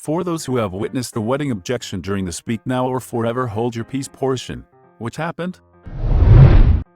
For those who have witnessed the wedding objection during the speak now or forever hold your peace portion. Which happened?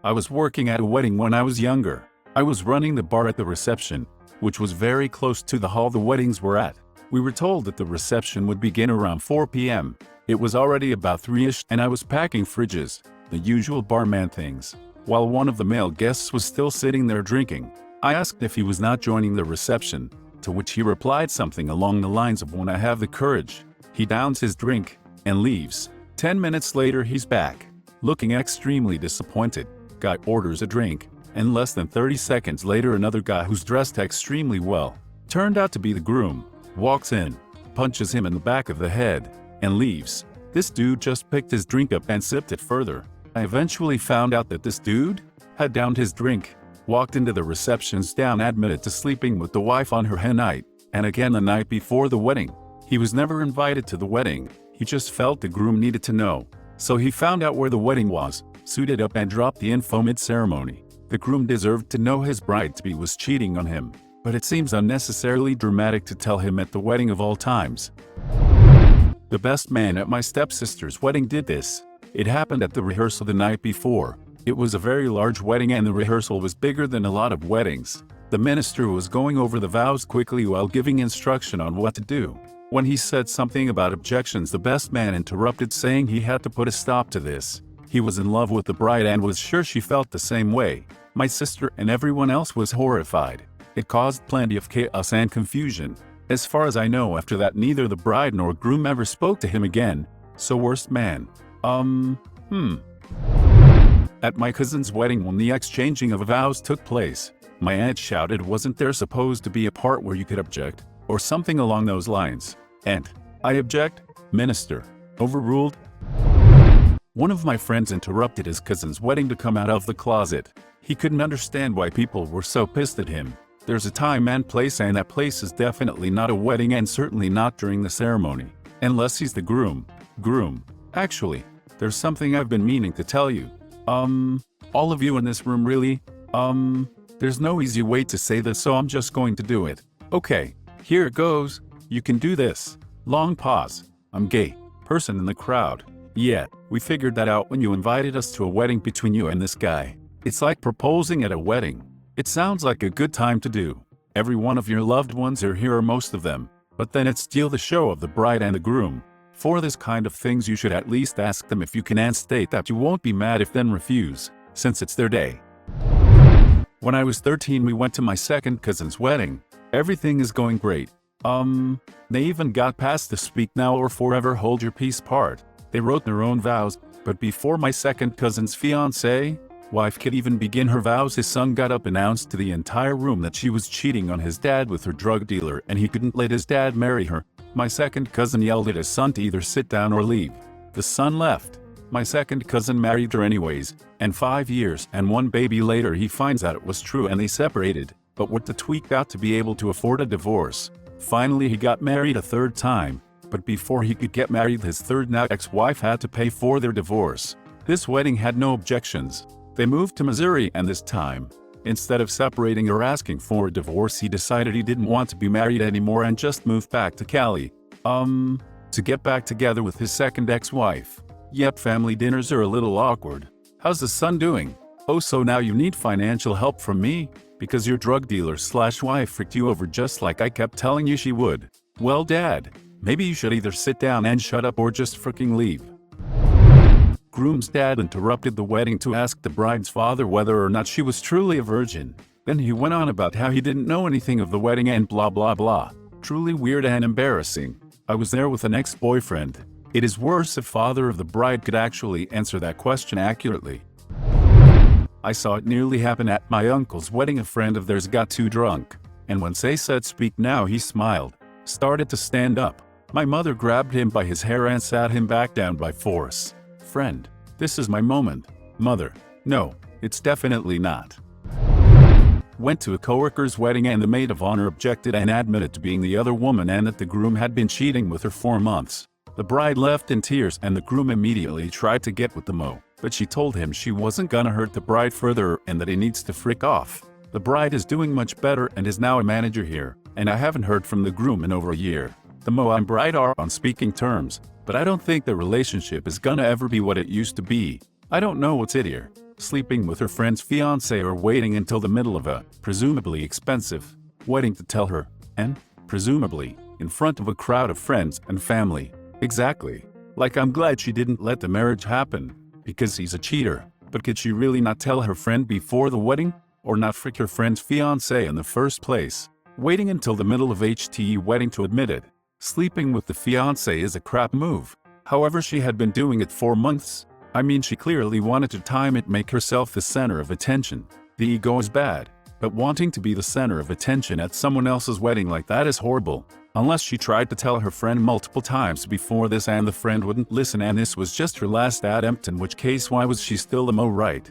I was working at a wedding when I was younger. I was running the bar at the reception, which was very close to the hall the weddings were at. We were told that the reception would begin around 4 p.m. It was already about 3-ish and I was packing fridges, the usual barman things, while one of the male guests was still sitting there drinking. I asked if he was not joining the reception, to which he replied something along the lines of "when I have the courage." He downs his drink and leaves. 10 minutes later he's back, looking extremely disappointed. Guy orders a drink, and less than 30 seconds later another guy who's dressed extremely well, turned out to be the groom, walks in, punches him in the back of the head, and leaves. This dude just picked his drink up and sipped it further. I eventually found out that this dude had downed his drink, walked into the reception's down, admitted to sleeping with the wife on her hen night, and again the night before the wedding. He was never invited to the wedding, he just felt the groom needed to know. So he found out where the wedding was, suited up and dropped the info mid-ceremony. The groom deserved to know his bride-to-be was cheating on him, but it seems unnecessarily dramatic to tell him at the wedding of all times. The best man at my stepsister's wedding did this. It happened at the rehearsal the night before. It was a very large wedding and the rehearsal was bigger than a lot of weddings. The minister was going over the vows quickly while giving instruction on what to do. When he said something about objections, the best man interrupted, saying he had to put a stop to this. He was in love with the bride and was sure she felt the same way. My sister and everyone else was horrified. It caused plenty of chaos and confusion. As far as I know, after that neither the bride nor groom ever spoke to him again. So worst man. At my cousin's wedding, when the exchanging of vows took place, my aunt shouted, "Wasn't there supposed to be a part where you could object?" or something along those lines. And I object, minister. Overruled. One of my friends interrupted his cousin's wedding to come out of the closet. He couldn't understand why people were so pissed at him. There's a time and place, and that place is definitely not a wedding and certainly not during the ceremony. Unless he's the groom. Actually, there's something I've been meaning to tell you. All of you in this room really, there's no easy way to say this, so I'm just going to do it. Okay, here it goes. You can do this. Long pause. I'm gay. Person in the crowd. Yeah, we figured that out when you invited us to a wedding between you and this guy. It's like proposing at a wedding. It sounds like a good time to do. Every one of your loved ones are here, or most of them. But then it's steal the show of the bride and the groom. For this kind of things you should at least ask them if you can, and state that you won't be mad if then refuse, since it's their day. When I was 13 we went to my second cousin's wedding. Everything is going great. They even got past the speak now or forever hold your peace part. They wrote their own vows, but before my second cousin's fiancé, wife could even begin her vows, his son got up and announced to the entire room that she was cheating on his dad with her drug dealer and he couldn't let his dad marry her. My second cousin yelled at his son to either sit down or leave. The son left. My second cousin married her anyways, and 5 years and 1 baby later he finds out it was true and they separated, but with the tweak out to be able to afford a divorce. Finally he got married a 3rd time, but before he could get married his 3rd now ex-wife had to pay for their divorce. This wedding had no objections. They moved to Missouri, and this time, instead of separating or asking for a divorce, he decided he didn't want to be married anymore and just moved back to Cali. To get back together with his second ex-wife. Yep, family dinners are a little awkward. How's the son doing? Oh, so now you need financial help from me? Because your drug dealer/wife freaked you over just like I kept telling you she would. Well, Dad, maybe you should either sit down and shut up or just freaking leave. Groom's dad interrupted the wedding to ask the bride's father whether or not she was truly a virgin. Then he went on about how he didn't know anything of the wedding and blah blah blah. Truly weird and embarrassing. I was there with an ex-boyfriend. It is worse if father of the bride could actually answer that question accurately. I saw it nearly happen at my uncle's wedding. A friend of theirs got too drunk, and when they said speak now he smiled, started to stand up. My mother grabbed him by his hair and sat him back down by force. Friend, this is my moment. Mother, no, it's definitely not. Went to a coworker's wedding and the maid of honor objected and admitted to being the other woman and that the groom had been cheating with her 4 months. The bride left in tears and the groom immediately tried to get with the mo, but she told him she wasn't gonna hurt the bride further and that he needs to frick off. The bride is doing much better and is now a manager here, and I haven't heard from the groom in over a year. The Mo and bride are on speaking terms, but I don't think the relationship is gonna ever be what it used to be. I don't know what's ittier, sleeping with her friend's fiancé or waiting until the middle of a, presumably expensive, wedding to tell her, and, presumably, in front of a crowd of friends and family. Exactly. Like I'm glad she didn't let the marriage happen, because he's a cheater. But could she really not tell her friend before the wedding? Or not frick her friend's fiancé in the first place? Waiting until the middle of HTE wedding to admit it. Sleeping with the fiancé is a crap move. However, she had been doing it for months. I mean, she clearly wanted to time it, make herself the center of attention. The ego is bad, but wanting to be the center of attention at someone else's wedding like that is horrible. Unless she tried to tell her friend multiple times before this and the friend wouldn't listen and this was just her last attempt, in which case why was she still the Mo, right?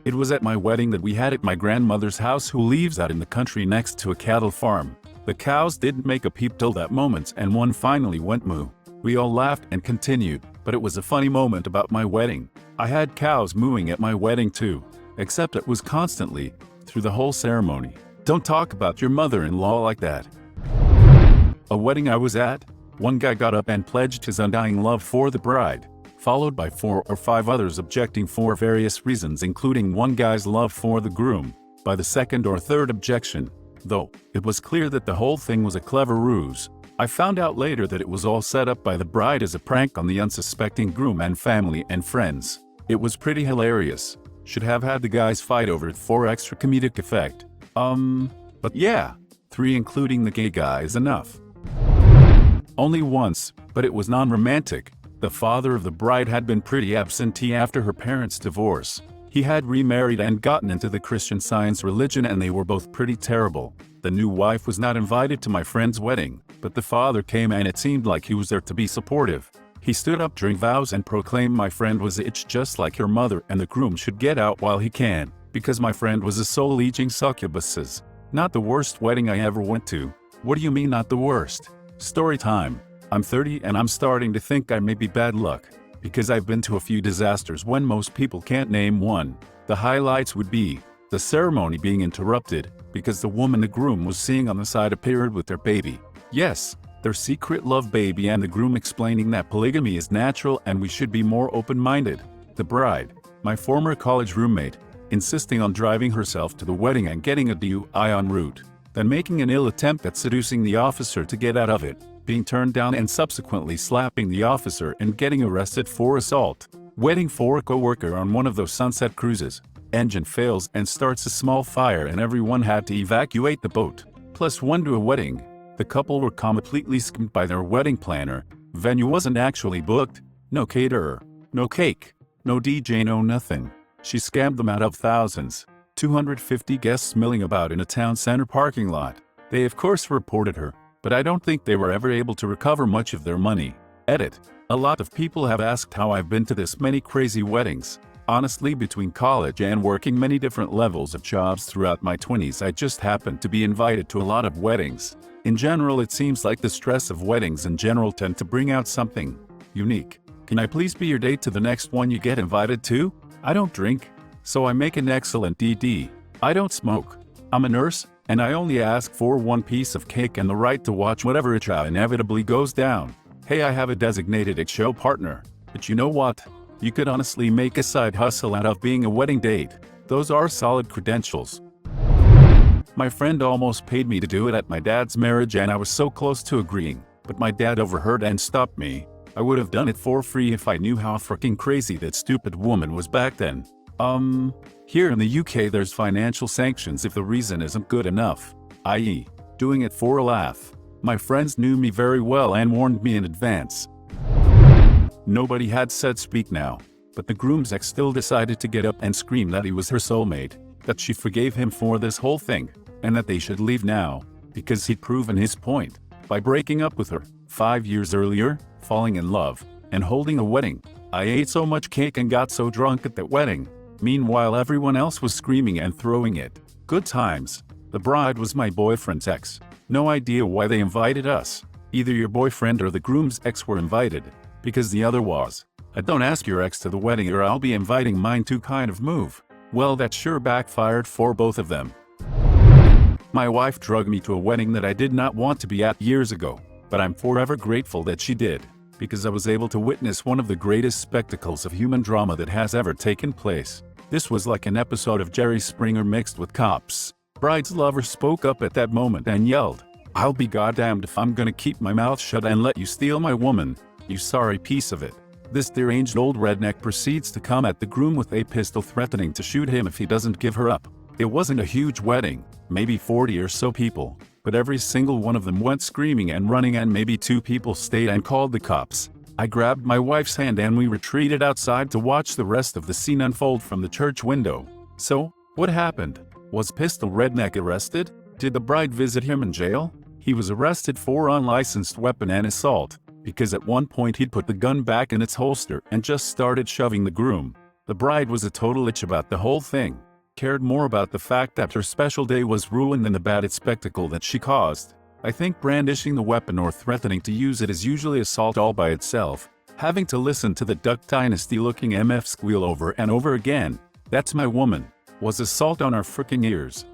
It was at my wedding that we had at my grandmother's house, who lives out in the country next to a cattle farm. The cows didn't make a peep till that moment and one finally went moo. We all laughed and continued, but it was a funny moment about my wedding. I had cows mooing at my wedding too, except it was constantly, through the whole ceremony. Don't talk about your mother-in-law like that. A wedding I was at, one guy got up and pledged his undying love for the bride, followed by 4 or 5 others objecting for various reasons, including one guy's love for the groom. By the second or third objection, though, it was clear that the whole thing was a clever ruse. I found out later that it was all set up by the bride as a prank on the unsuspecting groom and family and friends. It was pretty hilarious. Should have had the guys fight over it for extra comedic effect. But yeah, 3 including the gay guy is enough. Only once, but it was non-romantic. The father of the bride had been pretty absentee after her parents' divorce. He had remarried and gotten into the Christian Science religion, and they were both pretty terrible. The new wife was not invited to my friend's wedding, but the father came and it seemed like he was there to be supportive. He stood up during vows and proclaimed my friend was itch just like her mother and the groom should get out while he can, because my friend was a soul-eating succubuses. Not the worst wedding I ever went to. What do you mean not the worst? Story time. I'm 30 and I'm starting to think I may be bad luck, because I've been to a few disasters when most people can't name one. The highlights would be the ceremony being interrupted because the woman the groom was seeing on the side appeared with their baby. Yes, their secret love baby, and the groom explaining that polygamy is natural and we should be more open-minded. The bride, my former college roommate, insisting on driving herself to the wedding and getting a DUI en route, then making an ill attempt at seducing the officer to get out of it, being turned down and subsequently slapping the officer and getting arrested for assault. Waiting for a co-worker on one of those sunset cruises. Engine fails and starts a small fire and everyone had to evacuate the boat. Plus 1 to a wedding. The couple were completely skimmed by their wedding planner. Venue wasn't actually booked. No caterer. No cake. No DJ, no nothing. She scammed them out of thousands. 250 guests milling about in a town center parking lot. They of course reported her, but I don't think they were ever able to recover much of their money. Edit. A lot of people have asked how I've been to this many crazy weddings. Honestly, between college and working many different levels of jobs throughout my 20s, I just happened to be invited to a lot of weddings. In general, it seems like the stress of weddings in general tend to bring out something unique. Can I please be your date to the next one you get invited to? I don't drink, so I make an excellent DD. I don't smoke. I'm a nurse, and I only ask for 1 piece of cake and the right to watch whatever itcha inevitably goes down. Hey, I have a designated show partner, but you know what? You could honestly make a side hustle out of being a wedding date. Those are solid credentials. My friend almost paid me to do it at my dad's marriage and I was so close to agreeing, but my dad overheard and stopped me. I would have done it for free if I knew how freaking crazy that stupid woman was back then. Here in the UK there's financial sanctions if the reason isn't good enough, i.e., doing it for a laugh. My friends knew me very well and warned me in advance. Nobody had said speak now, but the groom's ex still decided to get up and scream that he was her soulmate, that she forgave him for this whole thing, and that they should leave now, because he'd proven his point by breaking up with her 5 years earlier, falling in love, and holding a wedding. I ate so much cake and got so drunk at that wedding. Meanwhile, everyone else was screaming and throwing it. Good times. The bride was my boyfriend's ex. No idea why they invited us. Either your boyfriend or the groom's ex were invited, because the other was. Don't ask your ex to the wedding or I'll be inviting mine too kind of move. Well, that sure backfired for both of them. My wife drugged me to a wedding that I did not want to be at years ago. but I'm forever grateful that she did, because I was able to witness one of the greatest spectacles of human drama that has ever taken place. This was like an episode of Jerry Springer mixed with Cops. Bride's lover spoke up at that moment and yelled, "I'll be goddamned if I'm gonna keep my mouth shut and let you steal my woman, you sorry piece of it." This deranged old redneck proceeds to come at the groom with a pistol, threatening to shoot him if he doesn't give her up. It wasn't a huge wedding, maybe 40 or so people, but every single one of them went screaming and running, and maybe 2 people stayed and called the cops. I grabbed my wife's hand and we retreated outside to watch the rest of the scene unfold from the church window. So, what happened? Was Pistol Redneck arrested? Did the bride visit him in jail? He was arrested for unlicensed weapon and assault, because at one point he'd put the gun back in its holster and just started shoving the groom. The bride was a total itch about the whole thing. Cared more about the fact that her special day was ruined than the bad spectacle that she caused. I think brandishing the weapon or threatening to use it is usually assault all by itself. Having to listen to the Duck Dynasty looking MF squeal over and over again, "That's my woman," was assault on our fricking ears.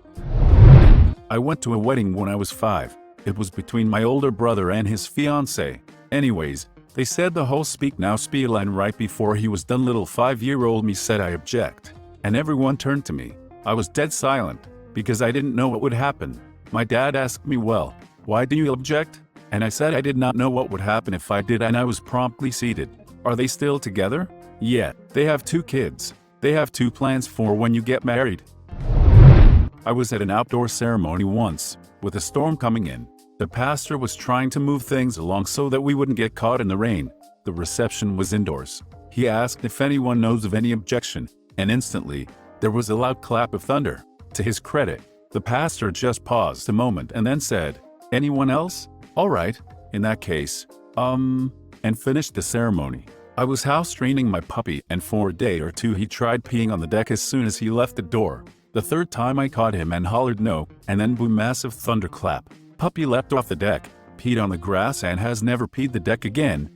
I went to a wedding when I was 5. It was between my older brother and his fiancée. Anyways, they said the whole speak now spiel, and right before he was done, little 5-year-old me said, "I object." And everyone turned to me. I was dead silent, because I didn't know what would happen. My dad asked me, "Well, why do you object?" And I said I did not know what would happen if I did, and I was promptly seated. Are they still together? Yeah, they have 2 kids. They have 2 plans for when you get married. I was at an outdoor ceremony once, with a storm coming in. The pastor was trying to move things along so that we wouldn't get caught in the rain. The reception was indoors. He asked if anyone knows of any objection, and instantly, there was a loud clap of thunder. To his credit, the pastor just paused a moment and then said, "Anyone else? All right, in that case, and finished the ceremony. I was house training my puppy, and for a day or 2 he tried peeing on the deck as soon as he left the door. The 3rd time I caught him and hollered no, and then boom, massive thunderclap. Puppy leapt off the deck, peed on the grass, and has never peed the deck again.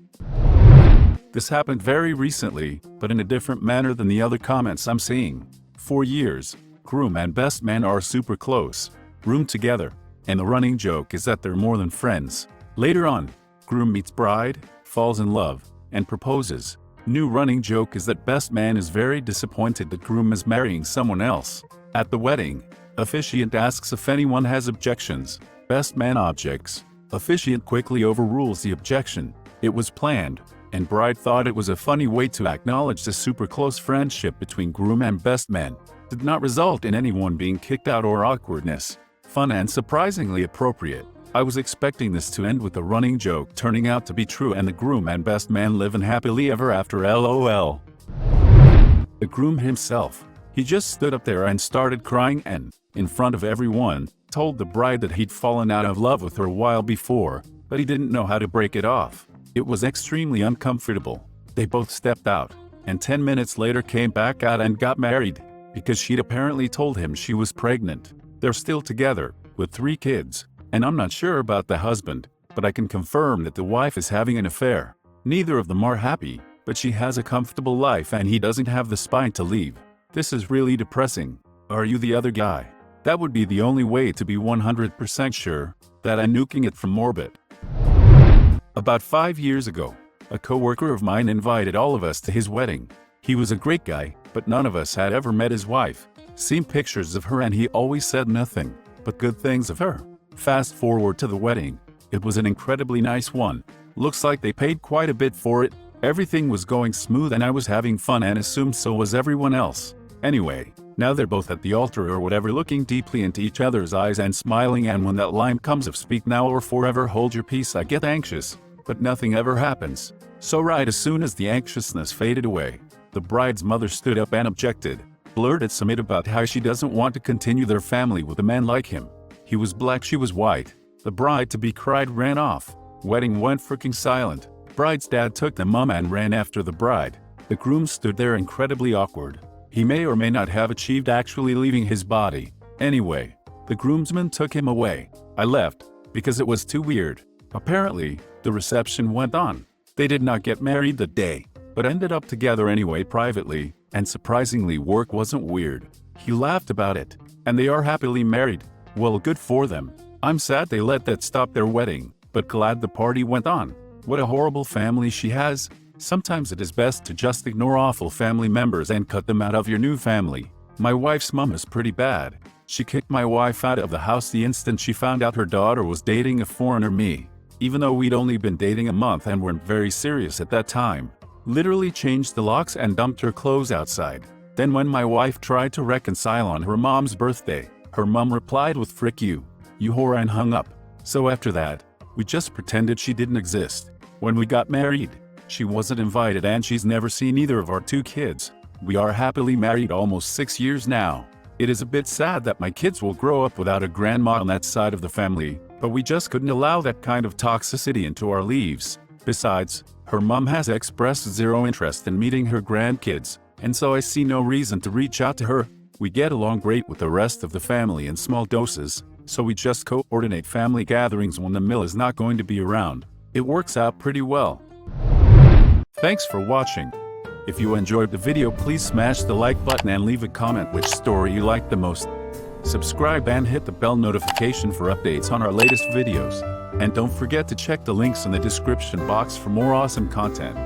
This happened very recently, but in a different manner than the other comments I'm seeing. For years, groom and best man are super close, room together, and the running joke is that they're more than friends. Later on, groom meets bride, falls in love, and proposes. New running joke is that best man is very disappointed that groom is marrying someone else. At the wedding, officiant asks if anyone has objections. Best man objects. Officiant quickly overrules the objection. It was planned, and bride thought it was a funny way to acknowledge the super close friendship between groom and best man. Did not result in anyone being kicked out or awkwardness. Fun and surprisingly appropriate. I was expecting this to end with a running joke turning out to be true and the groom and best man living happily ever after, LOL. The groom himself. He just stood up there and started crying and, in front of everyone, told the bride that he'd fallen out of love with her a while before, but he didn't know how to break it off. It was extremely uncomfortable. They both stepped out, and 10 minutes later came back out and got married, because she'd apparently told him she was pregnant. They're still together, with 3 kids, and I'm not sure about the husband, but I can confirm that the wife is having an affair. Neither of them are happy, but she has a comfortable life and he doesn't have the spine to leave. This is really depressing. Are you the other guy? That would be the only way to be 100% sure that I'm nuking it from orbit. About 5 years ago, a coworker of mine invited all of us to his wedding. He was a great guy, but none of us had ever met his wife. Seen pictures of her and he always said nothing but good things of her. Fast forward to the wedding. It was an incredibly nice one. Looks like they paid quite a bit for it. Everything was going smooth and I was having fun and assumed so was everyone else. Anyway, now they're both at the altar or whatever, looking deeply into each other's eyes and smiling, and when that line comes of speak now or forever hold your peace, I get anxious. But nothing ever happens. So right as soon as the anxiousness faded away, the bride's mother stood up and objected. Blurted some it about how she doesn't want to continue their family with a man like him. He was black, she was white. The bride-to-be cried, ran off. Wedding went freaking silent. Bride's dad took the mum and ran after the bride. The groom stood there incredibly awkward. He may or may not have achieved actually leaving his body. Anyway, the groomsmen took him away. I left, because it was too weird. Apparently, the reception went on. They did not get married that day, but ended up together anyway privately, and surprisingly work wasn't weird. He laughed about it, and they are happily married. Well, good for them. I'm sad they let that stop their wedding. but glad the party went on. What a horrible family she has. Sometimes it is best to just ignore awful family members and cut them out of your new family. My wife's mom is pretty bad. She kicked my wife out of the house the instant she found out her daughter was dating a foreigner, me. Even though we'd only been dating a month and weren't very serious at that time. Literally changed the locks and dumped her clothes outside. Then when my wife tried to reconcile on her mom's birthday, her mom replied with "Frick you whore," and hung up. So after that, we just pretended she didn't exist. When we got married, she wasn't invited and she's never seen either of our 2 kids. We are happily married almost 6 years now. It is a bit sad that my kids will grow up without a grandma on that side of the family, but we just couldn't allow that kind of toxicity into our lives. Besides, her mom has expressed zero interest in meeting her grandkids, and so I see no reason to reach out to her. We get along great with the rest of the family in small doses, so we just coordinate family gatherings when the mill is not going to be around. It works out pretty well. Thanks for watching. If you enjoyed the video, please smash the like button and leave a comment which story you liked the most. Subscribe and hit the bell notification for updates on our latest videos. And don't forget to check the links in the description box for more awesome content.